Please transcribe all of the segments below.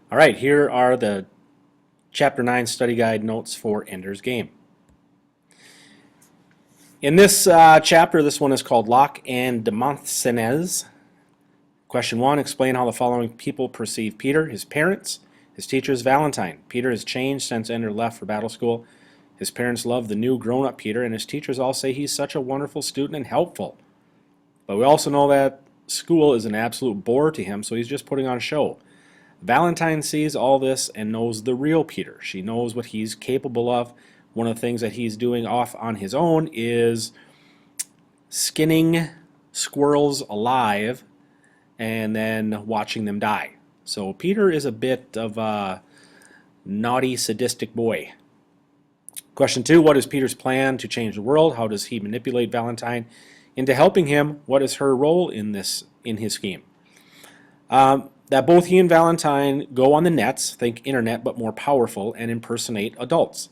All right, here are the Chapter 9 study guide notes for Ender's Game. In this chapter, this one is called Locke and Demosthenes. Question 1, explain how the following people perceive Peter: his parents, his teachers, Valentine. Peter has changed since Ender left for battle school. His parents love the new grown-up Peter, and his teachers all say he's such a wonderful student and helpful. But we also know that school is an absolute bore to him, so he's just putting on a show. Valentine sees all this and knows the real Peter. She knows what he's capable of. One of the things that he's doing off on his own is skinning squirrels alive and then watching them die. So Peter is a bit of a naughty, sadistic boy. Question 2, what is Peter's plan to change the world? How does he manipulate Valentine into helping him? What is her role in his scheme? That both he and Valentine go on the nets, think internet but more powerful, and impersonate adults.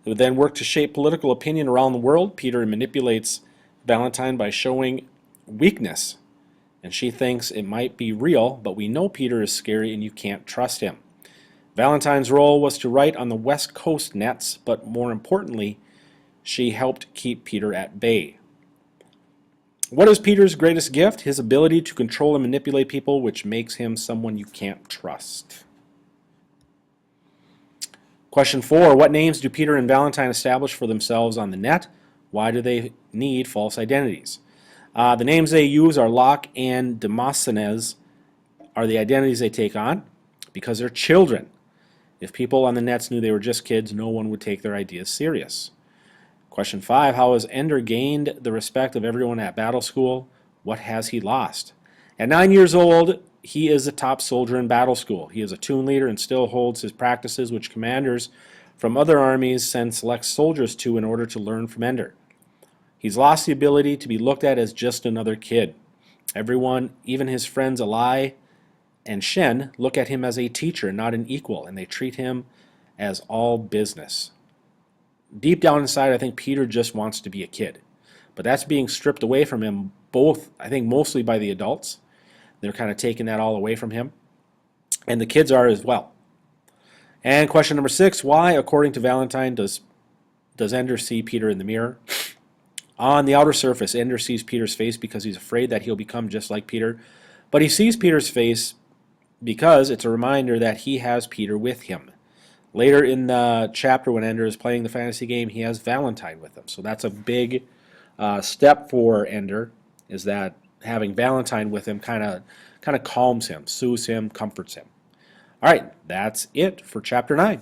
They would then work to shape political opinion around the world. Peter manipulates Valentine by showing weakness, and she thinks it might be real, but we know Peter is scary and you can't trust him. Valentine's role was to write on the West Coast nets, but more importantly, she helped keep Peter at bay. What is Peter's greatest gift? His ability to control and manipulate people, which makes him someone you can't trust. Question 4, what names do Peter and Valentine establish for themselves on the net? Why do they need false identities? The names they use are Locke and Demosthenes. Are the identities they take on? Because they're children. If people on the nets knew they were just kids, no one would take their ideas serious. Question 5, how has Ender gained the respect of everyone at battle school? What has he lost? At 9 years old, he is a top soldier in battle school. He is a toon leader and still holds his practices, which commanders from other armies send select soldiers to in order to learn from Ender. He's lost the ability to be looked at as just another kid. Everyone, even his friends Alai and Shen, look at him as a teacher, not an equal, and they treat him as all business. Deep down inside, I think Peter just wants to be a kid. But that's being stripped away from him, both, I think, mostly by the adults. They're kind of taking that all away from him. And the kids are as well. And question number 6, why, according to Valentine, does Ender see Peter in the mirror? On the outer surface, Ender sees Peter's face because he's afraid that he'll become just like Peter. But he sees Peter's face because it's a reminder that he has Peter with him. Later in the chapter, when Ender is playing the fantasy game, he has Valentine with him. So that's a big step for Ender, is that having Valentine with him kind of calms him, soothes him, comforts him. All right, that's it for Chapter 9.